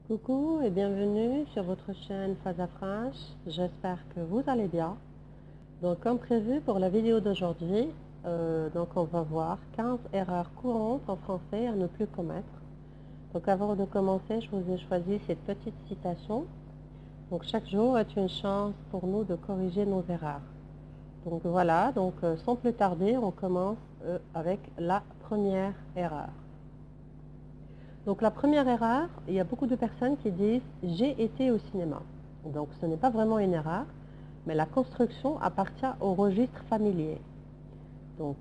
Coucou et bienvenue sur votre chaîne Phasafrash. J'espère que vous allez bien. Donc comme prévu pour la vidéo d'aujourd'hui, on va voir 15 erreurs courantes en français à ne plus commettre. Donc avant de commencer, je vous ai choisi cette petite citation. Donc chaque jour est une chance pour nous de corriger nos erreurs. Donc voilà, sans plus tarder, on commence avec la première erreur. Donc la première erreur, il y a beaucoup de personnes qui disent « j'ai été au cinéma ». Donc ce n'est pas vraiment une erreur, mais la construction appartient au registre familier. Donc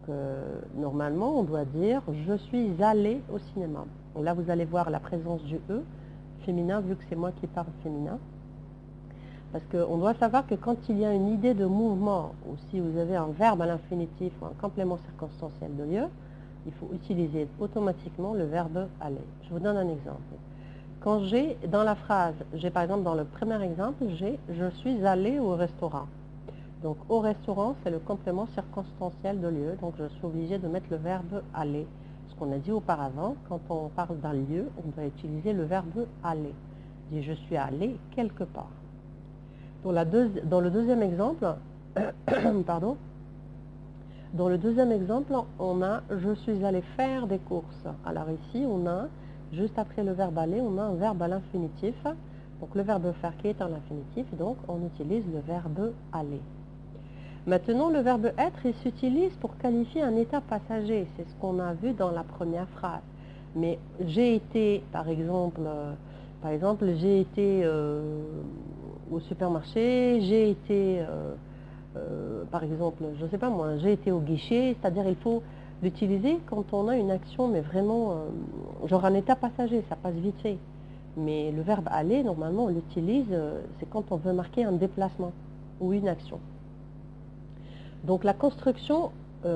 normalement, on doit dire « je suis allé au cinéma ». Là, vous allez voir la présence du « e » féminin, vu que c'est moi qui parle féminin. Parce qu'on doit savoir que quand il y a une idée de mouvement, ou si vous avez un verbe à l'infinitif ou un complément circonstanciel de lieu, il faut utiliser automatiquement le verbe aller. Je vous donne un exemple. Quand j'ai, dans la phrase, j'ai par exemple dans le premier exemple, j'ai « je suis allé au restaurant ». Donc au restaurant, c'est le complément circonstanciel de lieu, donc je suis obligée de mettre le verbe aller. Ce qu'on a dit auparavant, quand on parle d'un lieu, on doit utiliser le verbe aller. Je dis « je suis allé quelque part ». Dans le deuxième exemple, pardon, dans le deuxième exemple, on a « je suis allé faire des courses ». Alors ici, on a, juste après le verbe aller, on a un verbe à l'infinitif. Donc le verbe faire qui est à l'infinitif, donc on utilise le verbe aller. Maintenant, le verbe être, il s'utilise pour qualifier un état passager. C'est ce qu'on a vu dans la première phrase. Mais j'ai été, par exemple j'ai été au supermarché, j'ai été... par exemple, je ne sais pas moi, j'ai été au guichet, c'est-à-dire il faut l'utiliser quand on a une action, mais vraiment, genre un état passager, ça passe vite fait. Mais le verbe aller, normalement, on l'utilise, c'est quand on veut marquer un déplacement ou une action. Donc la construction,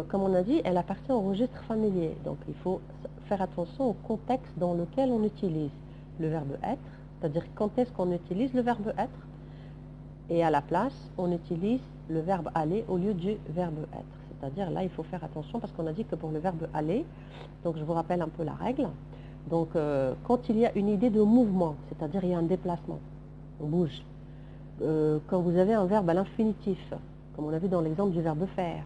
comme on a dit, elle appartient au registre familier. Donc il faut faire attention au contexte dans lequel on utilise le verbe être, c'est-à-dire quand est-ce qu'on utilise le verbe être, et à la place, on utilise le verbe aller au lieu du verbe être. C'est-à-dire là, il faut faire attention parce qu'on a dit que pour le verbe aller, donc je vous rappelle un peu la règle. Donc quand il y a une idée de mouvement, c'est-à-dire il y a un déplacement, on bouge. Quand vous avez un verbe à l'infinitif, comme on a vu dans l'exemple du verbe faire,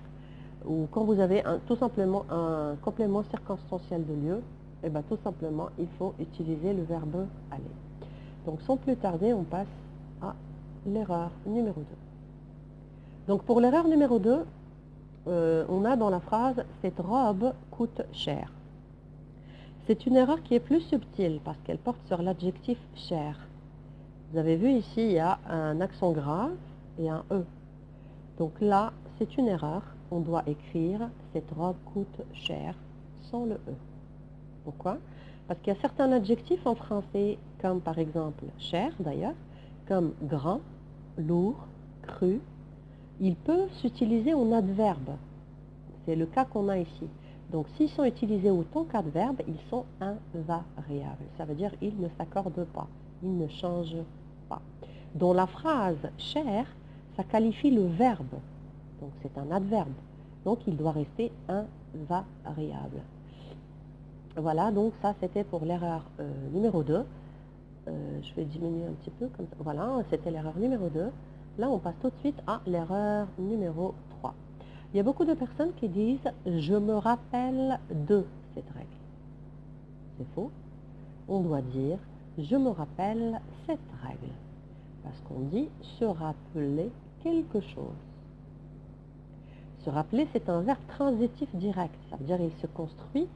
ou quand vous avez tout simplement un complément circonstanciel de lieu, et bien tout simplement, il faut utiliser le verbe aller. Donc sans plus tarder, on passe à l'erreur numéro 2. Donc pour l'erreur numéro 2, on a dans la phrase « cette robe coûte cher ». C'est une erreur qui est plus subtile parce qu'elle porte sur l'adjectif « cher ». Vous avez vu ici, il y a un accent grave et un « e ». Donc là, c'est une erreur. On doit écrire « cette robe coûte cher » sans le « e ». Pourquoi? Parce qu'il y a certains adjectifs en français, comme par exemple « cher » d'ailleurs, comme « grand », lourd, cru, ils peuvent s'utiliser en adverbe. C'est le cas qu'on a ici. Donc, s'ils sont utilisés autant qu'adverbe, ils sont invariables. Ça veut dire ils ne s'accordent pas, ils ne changent pas. Dans la phrase « cher », ça qualifie le verbe. Donc, c'est un adverbe. Donc, il doit rester invariable. Voilà, donc ça, c'était pour l'erreur numéro 2. Je vais diminuer un petit peu comme ça. Voilà, c'était l'erreur numéro 2. Là, on passe tout de suite à l'erreur numéro 3. Il y a beaucoup de personnes qui disent « je me rappelle de cette règle ». C'est faux. On doit dire « je me rappelle cette règle ». Parce qu'on dit « se rappeler quelque chose ». Se rappeler, c'est un verbe transitif direct. Ça veut dire qu'il se construit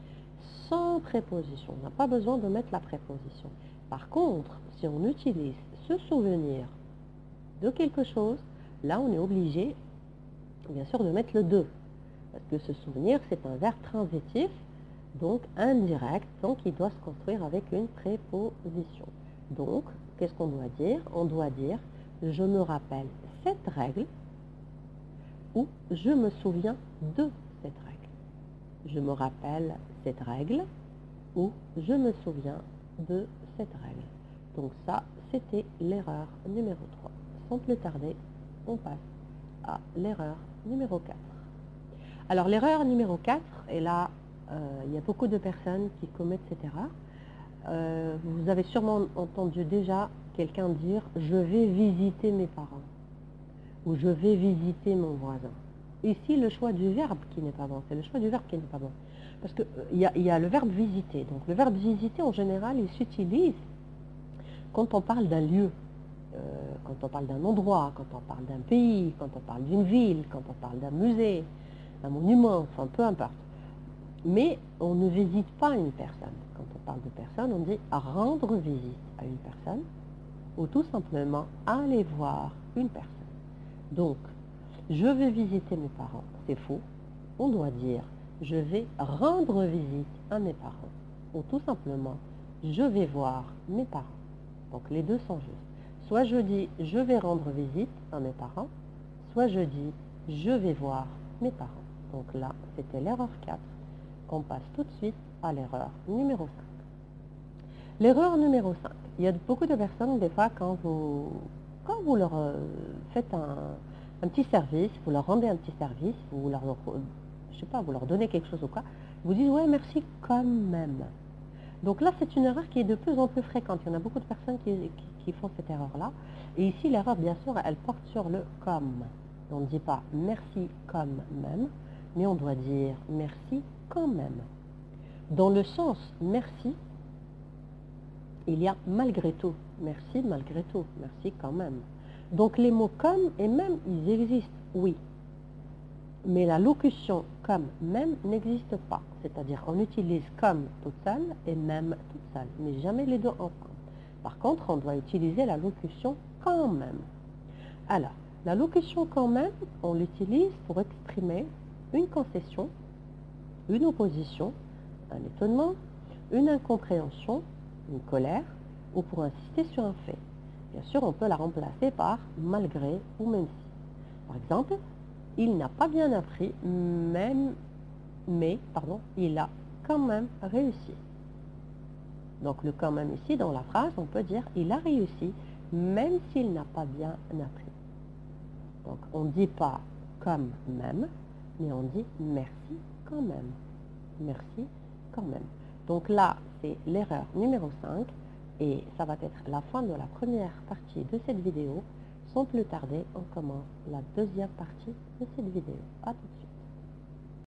sans préposition. On n'a pas besoin de mettre la préposition. Par contre, si on utilise se souvenir de quelque chose, là on est obligé, bien sûr, de mettre le de. Parce que se souvenir, c'est un verbe transitif, donc indirect, donc il doit se construire avec une préposition. Donc, qu'est-ce qu'on doit dire? On doit dire je me rappelle cette règle ou je me souviens de cette règle. Je me rappelle cette règle ou je me souviens de cette règle. Donc ça, c'était l'erreur numéro 3. Sans plus tarder, on passe à l'erreur numéro 4. Alors l'erreur numéro 4, et là, il y a beaucoup de personnes qui commettent cette erreur. vous avez sûrement entendu déjà quelqu'un dire « je vais visiter mes parents » ou « je vais visiter mon voisin ». Ici, le choix du verbe qui n'est pas bon, c'est le choix du verbe qui n'est pas bon. Parce qu'il y a le verbe visiter. Donc le verbe visiter, en général, il s'utilise quand on parle d'un lieu, quand on parle d'un endroit, quand on parle d'un pays, quand on parle d'une ville, quand on parle d'un musée, un monument, enfin peu importe. Mais on ne visite pas une personne. Quand on parle de personne, on dit rendre visite à une personne ou tout simplement aller voir une personne. Donc, je vais visiter mes parents, c'est faux. On doit dire je vais rendre visite à mes parents ou tout simplement je vais voir mes parents. Donc les deux sont justes. Soit je dis je vais rendre visite à mes parents, soit je dis je vais voir mes parents. Donc là, c'était l'erreur 4. On passe tout de suite à l'erreur numéro 5. L'erreur numéro 5. Il y a beaucoup de personnes, des fois, quand vous leur faites un petit service, vous leur rendez un petit service, vous leur, je sais pas, vous leur donnez quelque chose ou quoi, vous dites ouais merci quand même. Donc là, c'est une erreur qui est de plus en plus fréquente. Il y en a beaucoup de personnes qui font cette erreur-là. Et ici, l'erreur, bien sûr, elle porte sur le comme. On ne dit pas merci comme même, mais on doit dire merci quand même. Dans le sens merci, il y a malgré tout. Merci malgré tout. Merci quand même. Donc les mots comme et même, ils existent, oui. Mais la locution comme même n'existe pas. C'est-à-dire on utilise comme toute seule et même toute seule, mais jamais les deux ensemble. Par contre, on doit utiliser la locution quand même. Alors, la locution quand même, on l'utilise pour exprimer une concession, une opposition, un étonnement, une incompréhension, une colère, ou pour insister sur un fait. Bien sûr, on peut la remplacer par malgré ou même si. Par exemple, il n'a pas bien appris, mais il a quand même réussi. Donc le quand même ici, dans la phrase, on peut dire il a réussi, même s'il n'a pas bien appris. Donc on ne dit pas comme même, mais on dit merci quand même. Merci quand même. Donc là, c'est l'erreur numéro 5 et ça va être la fin de la première partie de cette vidéo. Sans plus tarder, on commence la deuxième partie de cette vidéo. À tout de suite.